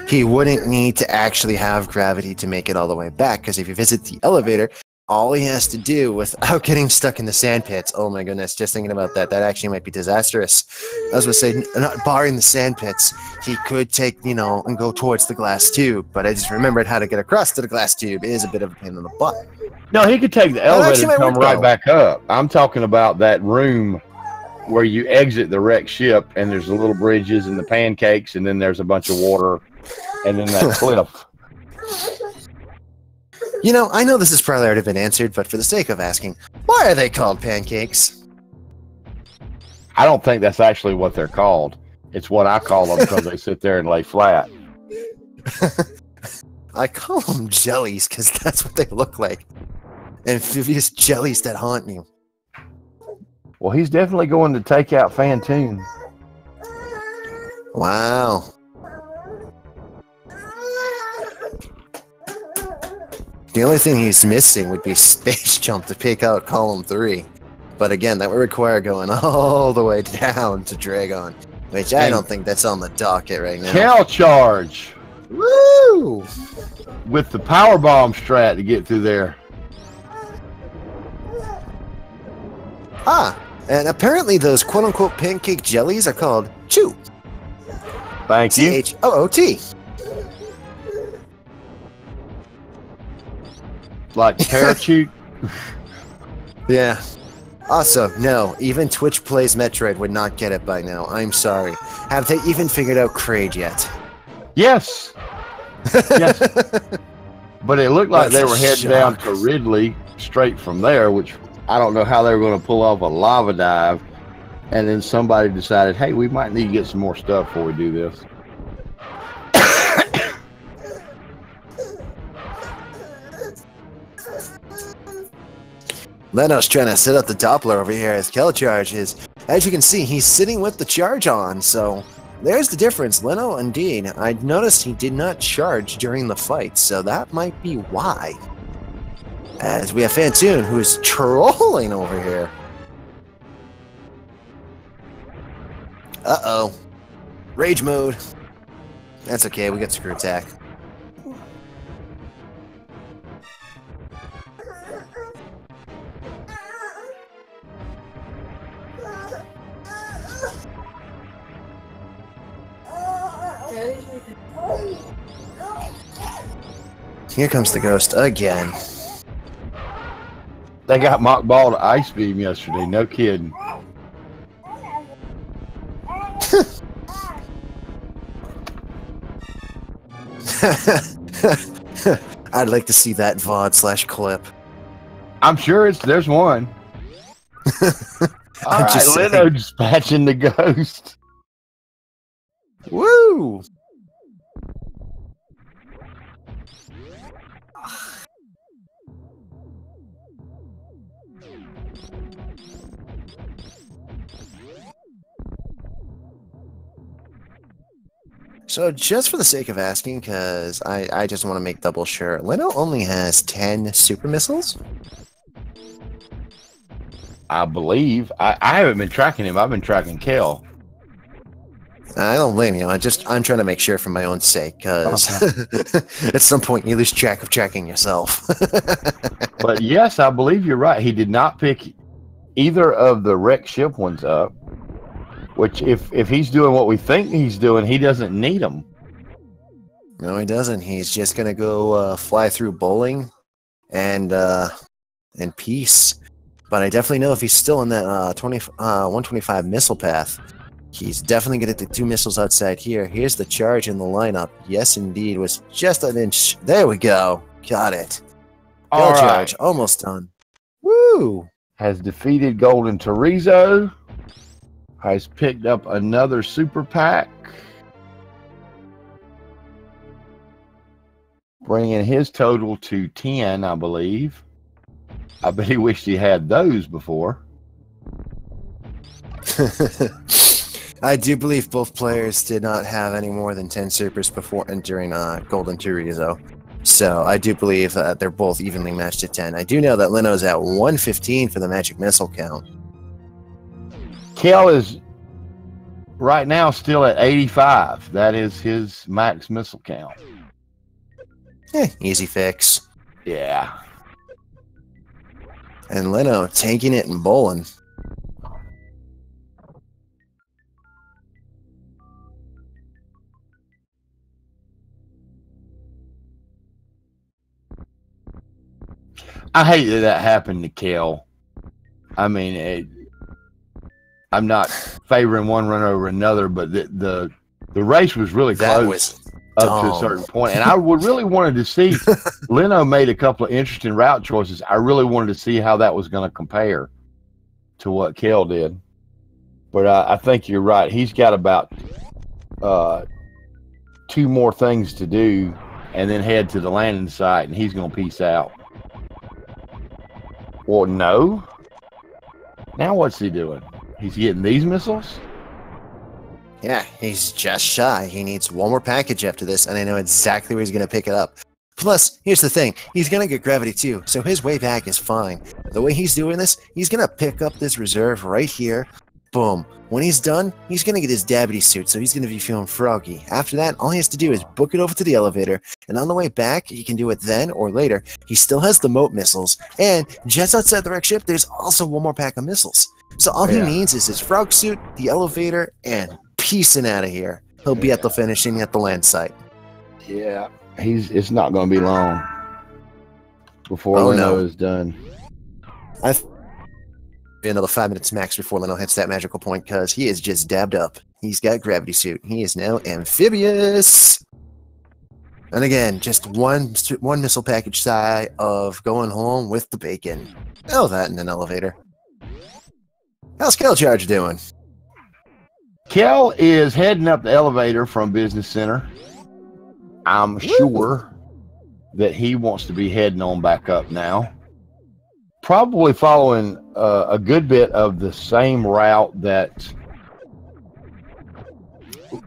He wouldn't need to actually have gravity to make it all the way back, because if you visit the elevator, all he has to do without getting stuck in the sand pits, oh my goodness, just thinking about that, that actually might be disastrous. I was going to say, not barring the sand pits, he could take, and go towards the glass tube, but I just remembered how to get across to the glass tube. It is a bit of a pain in the butt. No, he could take the elevator and come right back up. I'm talking about that room where you exit the wrecked ship, and there's the little bridges and the pancakes, and then there's a bunch of water, and then that cliff. I know this has probably already been answered, but for the sake of asking, why are they called pancakes? I don't think that's actually what they're called. It's what I call them because they sit there and lay flat. I call them jellies because that's what they look like. Amphibious jellies that haunt me. Well, he's definitely going to take out Phantoon. Wow. The only thing he's missing would be Space Jump to pick out column 3. But again, that would require going all the way down to Dragon, which I don't think that's on the docket right now. Kelcharge! Woo! With the power bomb strat to get through there. Ah, and apparently those quote-unquote pancake jellies are called Choo. Thank you. C-H-O-O-T. Like parachute. Yeah. Also, no, even Twitch Plays Metroid would not get it by now. I'm sorry. Have they even figured out Kraid yet? Yes. Yes. But it looked like they were heading down to shock. Ridley straight from there, which I don't know how they were going to pull off a lava dive. And then somebody decided, hey, we might need to get some more stuff before we do this. Leno's trying to set up the Doppler over here as Kelcharge is. As you can see, he's sitting with the charge on, so there's the difference. Leno, indeed, I noticed he did not charge during the fight, so that might be why. As we have Phantoon, who's trolling over here. Uh-oh. Rage mode. That's okay, we got screw attack. Here comes the ghost again. They got Mach Ball to Ice Beam yesterday, no kidding. I'd like to see that VOD/clip. I'm sure there's one. All right, Leno dispatching the ghost. Woo! So just for the sake of asking, because I just want to make double sure, Leno only has 10 super missiles? I believe. I haven't been tracking him. I've been tracking Kel. I don't blame you. I'm trying to make sure for my own sake, because at some point you lose track of tracking yourself. But yes, I believe you're right. He did not pick either of the wrecked ship ones up. Which, if he's doing what we think he's doing, he doesn't need them. No, he doesn't. He's just gonna go fly through bowling and peace. But I definitely know if he's still in that 125 missile path, he's definitely gonna get the 2 missiles outside here. Here's the charge in the lineup. Yes, indeed, was just an inch. There we go. Got it. All charge, right. almost done. Woo! Has defeated Golden Torizo. Has picked up another super pack, bringing his total to 10, I believe. I bet he wished he had those before. I do believe both players did not have any more than 10 supers before and during Golden Torizo. So I do believe that they're both evenly matched at 10. I do know that Leno's at 115 for the magic missile count. Kel is right now still at 85. That is his max missile count. Easy fix. Yeah. And Leno tanking it and bowling. I hate that happened to Kel. I mean, I'm not favoring one run over another, but the race was really close up to a certain point. And I would really wanted to see, Leno made a couple of interesting route choices. I really wanted to see how that was going to compare to what Kel did. But I think you're right. He's got about 2 more things to do and then head to the landing site, and he's going to peace out. Well, no. Now what's he doing? He's getting these missiles? Yeah, he's just shy. He needs one more package after this, and I know exactly where he's going to pick it up. Plus, here's the thing. He's going to get gravity too, so his way back is fine. The way he's doing this, he's going to pick up this reserve right here. Boom. When he's done, he's going to get his Dabity suit, so he's going to be feeling froggy. After that, all he has to do is book it over to the elevator, and on the way back, he can do it then or later. He still has the moat missiles, and just outside the wreck ship, there's also one more pack of missiles. So all he needs is his frog suit, the elevator, and peacing out of here. He'll be at the finishing at the land site. Yeah, it's not going to be long before Leno is done. Another 5 minutes max before Leno hits that magical point, because he is just dabbed up. He's got gravity suit. He is now amphibious. And again, just one missile package shy of going home with the bacon. Oh, that in an elevator. How's kelcharge doing? Kel is heading up the elevator from Business Center. I'm sure that he wants to be heading on back up now. Probably following a good bit of the same route that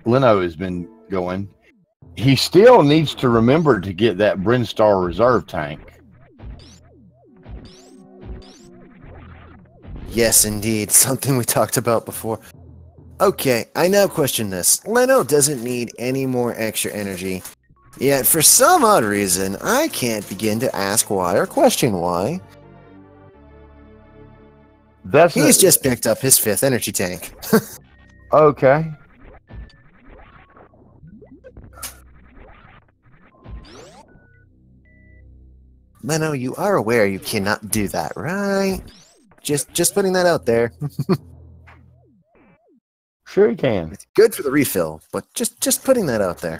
Leno has been going. He still needs to remember to get that Brinstar reserve tank. Yes, indeed. Something we talked about before. Okay, I now question this. Leno doesn't need any more extra energy. Yet, for some odd reason, I can't begin to ask why or question why. He's just picked up his 5th energy tank. Okay. Leno, you are aware you cannot do that, right? Just putting that out there. Sure he can. It's good for the refill, but just putting that out there.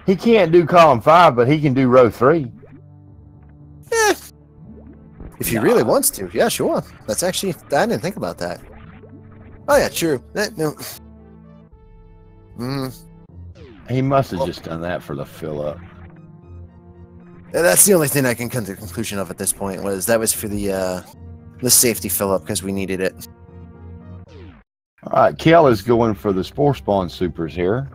He can't do column 5, but he can do row 3. Eh, if he really wants to, yeah, sure. That's actually, I didn't think about that. Oh yeah, true. No. He must have just done that for the fill up. That's the only thing I can come to the conclusion of at this point, was that was for the safety fill up because we needed it. All right, Kel is going for the Spore Spawn supers here.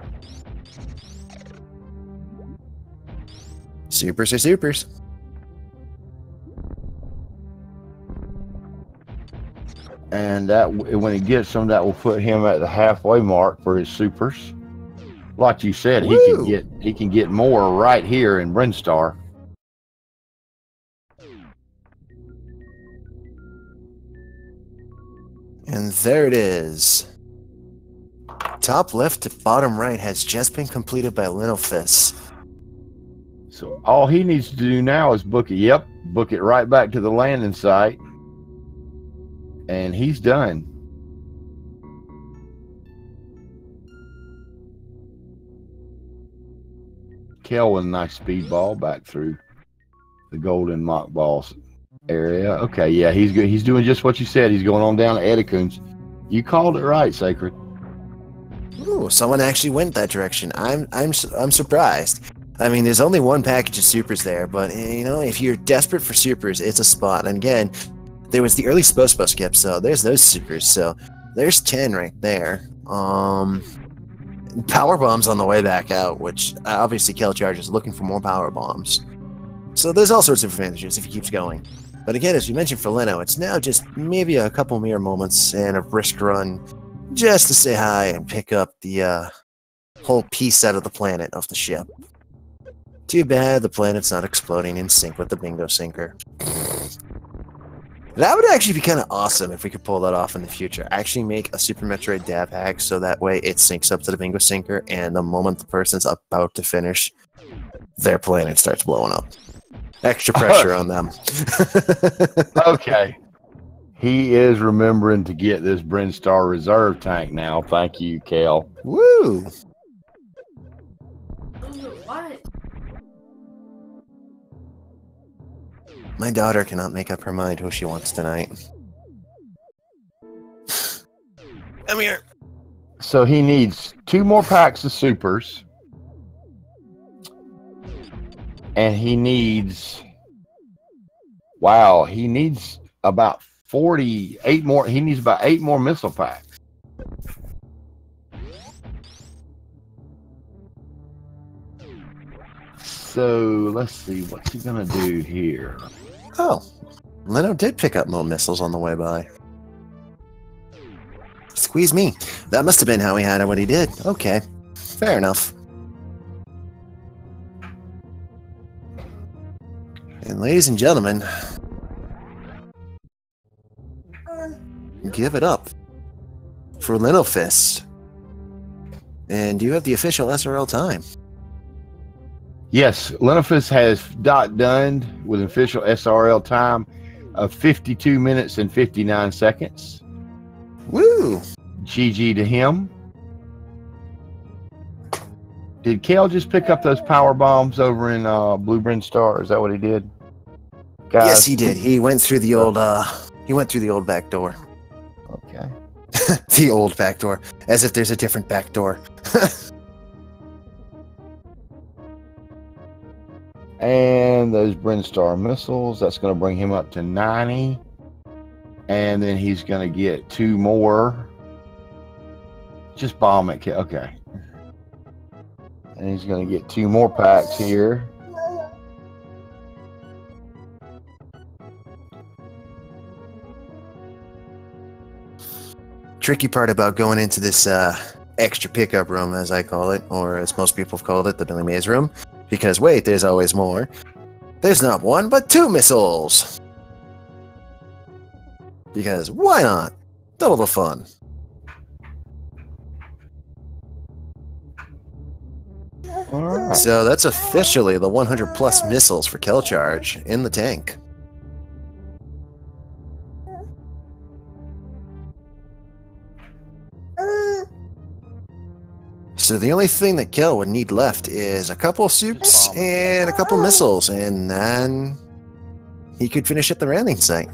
Supers are supers. And that, when he gets them, that will put him at the halfway mark for his supers. Like you said, Woo! he can get more right here in Brinstar. And there it is. Top left to bottom right has just been completed by Lenophis. So all he needs to do now is book it. Yep, book it right back to the landing site. And he's done. Kel with a nice speed ball back through the golden mock balls area. Okay, yeah, he's good. He's doing just what you said. He's going on down to Edicoons. You called it right, Sacred. Ooh, someone actually went that direction. I'm surprised. I mean, there's only one package of supers there, but you know, if you're desperate for supers, it's a spot. And again, there was the early Spo skip, so there's those supers. So there's 10 right there. Power bombs on the way back out, which obviously kelcharge is looking for more power bombs. So there's all sorts of advantages if he keeps going. But again, as you mentioned for Leno, it's now just maybe a couple mere moments and a brisk run just to say hi and pick up the whole piece out of the planet of the ship. Too bad the planet's not exploding in sync with the bingo sinker. That would actually be kind of awesome if we could pull that off in the future. Actually make a Super Metroid dab hack so that way it syncs up to the bingo sinker, and the moment the person's about to finish, their planet starts blowing up. Extra pressure on them. Okay. He is remembering to get this Brinstar reserve tank now. Thank you, Kel. Woo! What? My daughter cannot make up her mind who she wants tonight. Come here. So he needs 2 more packs of supers. And he needs, wow, he needs about 48 more. He needs about 8 more missile packs. So let's see, what's he gonna do here? Oh, Leno did pick up more missiles on the way by. Squeeze me. That must have been how he had it what he did. Okay, fair enough. And ladies and gentlemen, give it up for Lenophis. And you have the official SRL time. Yes, Lenophis has done with an official SRL time of 52 minutes and 59 seconds. Woo! GG to him. Did Kel just pick up those power bombs over in Blue Brinstar? Is that what he did? Guys? Yes, he did. He went through the old back door. Okay. The old back door. As if there's a different back door. And those Brinstar missiles, that's going to bring him up to 90. And then he's going to get 2 more. Just bomb it. Okay. And he's going to get 2 more packs here. Tricky part about going into this extra pickup room, as I call it, or as most people have called it, the Billy Mays room. Because wait, there's always more. There's not 1, but 2 missiles! Because why not? Double the fun. Alright. So that's officially the 100 plus missiles for kelcharge in the tank. So the only thing that Kel would need left is a couple soups and a couple missiles, and then he could finish at the landing site.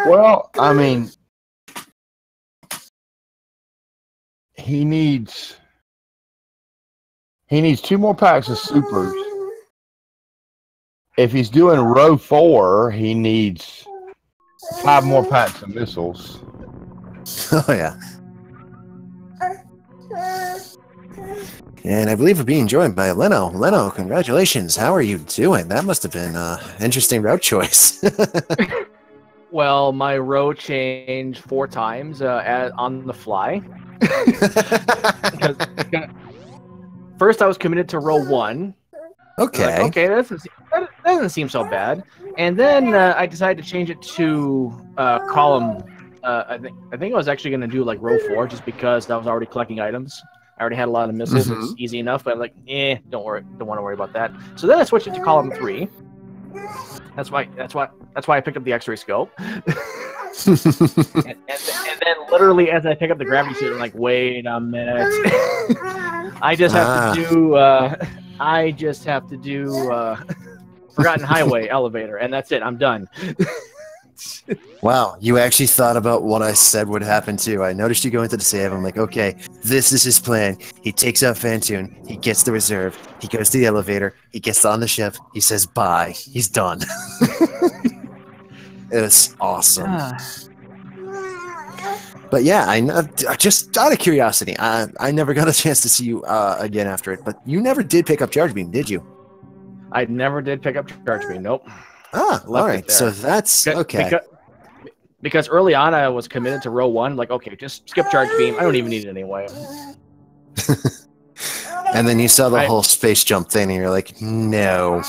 Well, I mean, he needs 2 more packs of supers. If he's doing row 4, he needs 5 more packs of missiles. Oh yeah. And I believe we're being joined by Leno. Leno, congratulations. How are you doing? That must have been an interesting route choice. Well, my row changed 4 times on the fly. because first I was committed to row 1. Okay. Like, okay, that doesn't seem so bad. And then I decided to change it to column. I think I was actually going to do like row 4 just because I was already collecting items. I already had a lot of missiles. It's easy enough, but I'm like, don't want to worry about that. So then I switched it to column 3. That's why I picked up the X-ray scope. and then literally as I pick up the gravity suit, I'm like, wait a minute. I just have to do Forgotten Highway elevator, and that's it. I'm done. Wow, you actually thought about what I said would happen too. I noticed you go into the save. I'm like, okay, this is his plan. He takes out Fantoon. He gets the reserve. He goes to the elevator. He gets on the ship. He says bye. He's done. It was awesome. But yeah, I just out of curiosity, I never got a chance to see you again after it. But you never did pick up Charge Beam, did you? I never did pick up Charge Beam. Nope. Ah, all right. So that's okay. Because early on, I was committed to row 1. Like, okay, just skip Charge Beam. I don't even need it anyway. And then you saw the whole space jump thing, and you're like, no.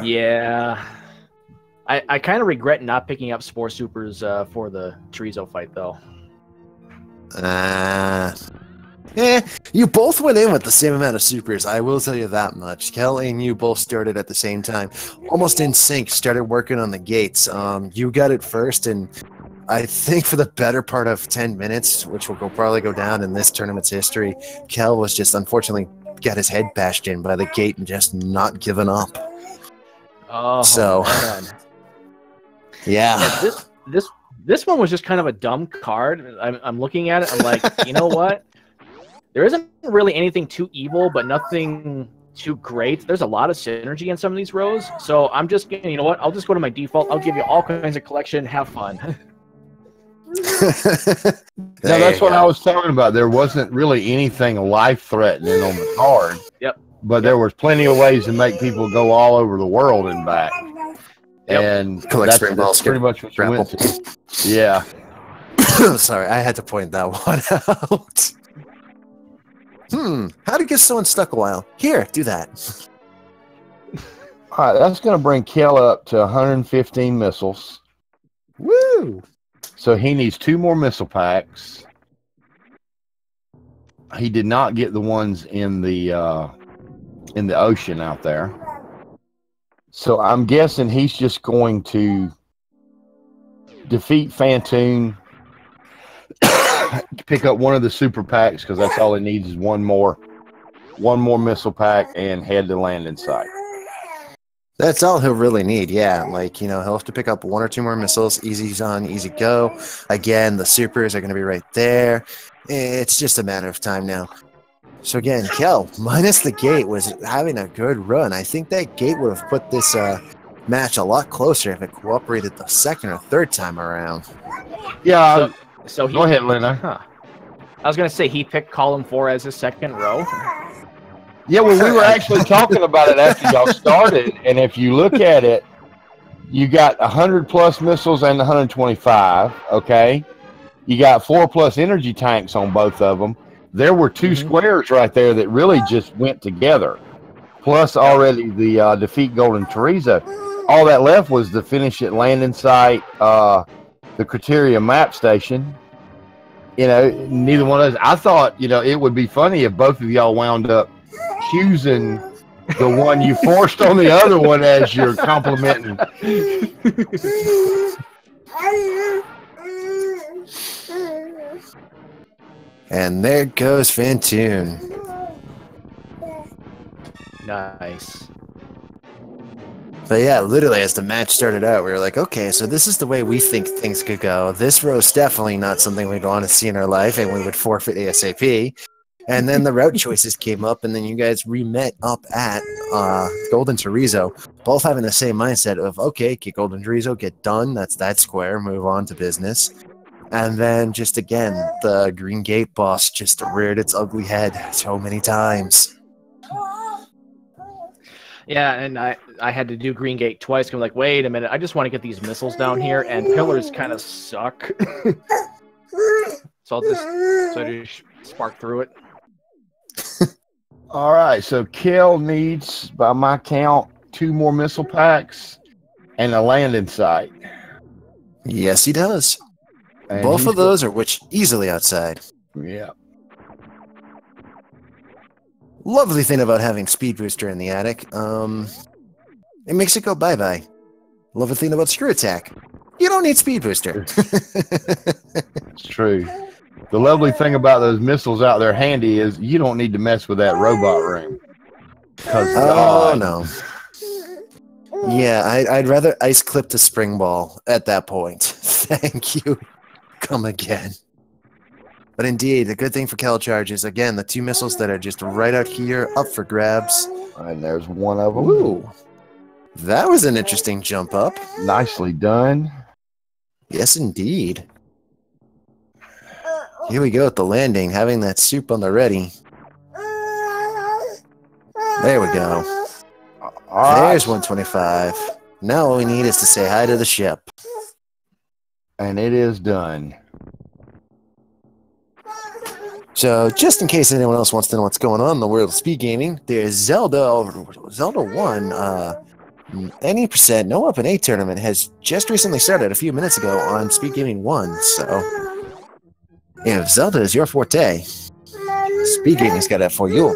Yeah. I kind of regret not picking up Spore Supers for the Chorizo fight, though. You both went in with the same amount of supers. I will tell you that much. Kelly and you both started at the same time, almost in sync. Started working on the gates. You got it first, and I think for the better part of 10 minutes, which will probably go down in this tournament's history, Kel was just unfortunately got his head bashed in by the gate and just not giving up. Oh, so man. Yeah. This one was just kind of a dumb card. I'm looking at it. I'm like, you know what? There isn't really anything too evil, but nothing too great. There's a lot of synergy in some of these rows. So I'm just getting, you know what? I'll just go to my default. I'll give you all kinds of collection. Have fun. That's what I was talking about. There wasn't really anything life-threatening on the card. Yep. But there was plenty of ways to make people go all over the world and back. Yep. And that's pretty much what you went to. Yeah. Sorry, I had to point that one out. How to get someone stuck a while? Here, do that. All right, that's going to bring Kel up to 115 missiles. Woo! So he needs 2 more missile packs. He did not get the ones in the ocean out there. So I'm guessing he's just going to defeat Fantoon, pick up one of the super packs because that's all it needs is one more missile pack and head to landing site. That's all he'll really need, yeah. Like, he'll have to pick up 1 or 2 more missiles. Easy on, easy go. Again, the supers are going to be right there. It's just a matter of time now. So again, Kel, minus the gate, was having a good run. I think that gate would have put this match a lot closer if it cooperated the second or third time around. Yeah. So go ahead, Lena. Huh. I was going to say he picked column 4 as his second row. Yeah, well, we were actually talking about it after y'all started, and if you look at it, you got 100+ missiles and 125, okay? You got 4+ energy tanks on both of them. There were 2 squares right there that really just went together, plus already the defeat Golden Chorizo. All that left was the finish at landing site, the criteria map station. Neither one of us. I thought, it would be funny if both of y'all wound up choosing The one you forced on the other one as you're complimenting. And there goes Fantoon. Nice. But yeah, literally as the match started out, we were like, okay, so this is the way we think things could go. This row's definitely not something we'd want to see in our life, and we would forfeit ASAP. And then the route choices came up, and then you guys re-met up at Golden Chorizo, both having the same mindset of, okay, get Golden Chorizo, get done, that's that square, move on to business. And then just again, the Green Gate boss just reared its ugly head so many times. Yeah, and I had to do Green Gate twice. I'm like, wait a minute, I just want to get these missiles down here, and pillars kind of suck. So I just spark through it. All right, so Kel needs, by my count, 2 more missile packs and a landing site. Yes, he does. And Both of those are which easily outside. Yeah. Lovely thing about having Speed Booster in the attic, it makes it go bye-bye. Lovely thing about Screw Attack, you don't need Speed Booster. It's true. The lovely thing about those missiles out there handy is you don't need to mess with that robot room. Oh, no. Yeah, I'd rather ice clip the spring ball at that point. Thank you. Come again. But indeed, the good thing for kelcharge is, again, the 2 missiles that are just right out here, up for grabs. And there's one of them. Ooh. That was an interesting jump up. Nicely done. Yes, indeed. Here we go at the landing, having that soup on the ready. There we go. There's 125. Now all we need is to say hi to the ship. And it is done. So, just in case anyone else wants to know what's going on in the world of speed gaming, there's Zelda 1, any percent, no Open 8 tournament has just recently started a few minutes ago on Speed Gaming 1, so if Zelda is your forte, Speed Gaming's got it for you.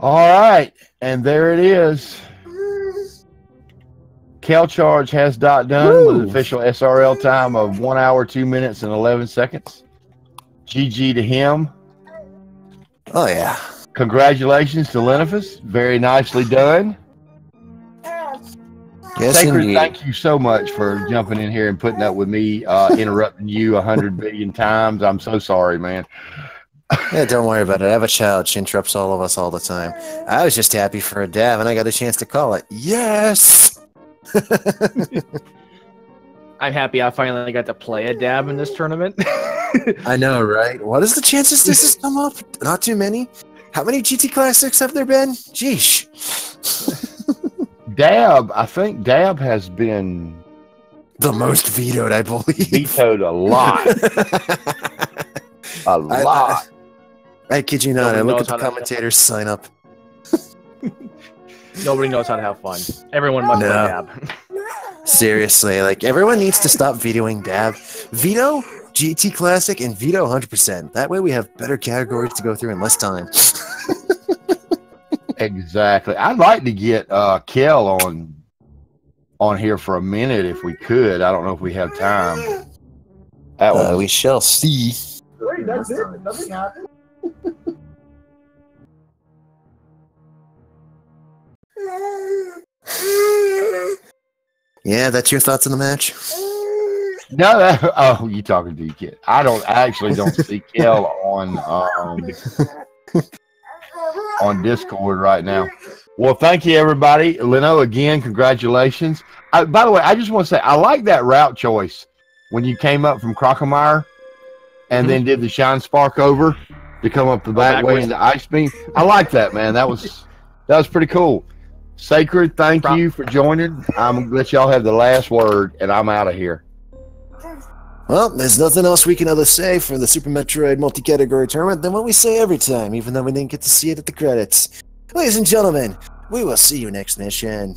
All right, and there it is. kelcharge has done with an official SRL time of 1 hour, 2 minutes, and 11 seconds. GG to him. Oh, yeah. Congratulations to Lenophis. Very nicely done. Yes, Sacred, indeed. thank you so much for jumping in here and putting up with me interrupting you 100 billion times. I'm so sorry, man. Yeah, don't worry about it. I have a child. She interrupts all of us all the time. I was just happy for a dab, and I got a chance to call it. Yes! I'm happy I finally got to play a dab in this tournament. I know, right? What is the chances this has come up? Not too many? How many GT Classics have there been? Jeesh. Dab, I think Dab has been The most vetoed, I believe. vetoed a lot. A lot. I kid you not. Nobody I look knows at the how to- commentators sign up. Nobody knows how to have fun. Everyone must No. play dab. Seriously, like, everyone needs to stop vetoing Dab. Veto GT Classic and veto 100%. That way we have better categories to go through in less time. Exactly. I'd like to get Kel on here for a minute if we could. I don't know if we have time. That was We shall see. Wait, that's it. Nothing happened. Yeah, that's your thoughts on the match? no. Oh, you talking to your kid? I actually don't see Kel on Discord right now. Well, thank you, everybody. Leno, again, congratulations. By the way, I just want to say I like that route choice when you came up from Crocomire and then did the Shine Spark over to come up the back way into Ice Beam. I like that, man. That was pretty cool. Sacred, thank you for joining. I'm going to let y'all have the last word, and I'm out of here. Well, there's nothing else we can other say for the Super Metroid multi-category tournament than what we say every time, even though we didn't get to see it at the credits. Ladies and gentlemen, we will see you next mission.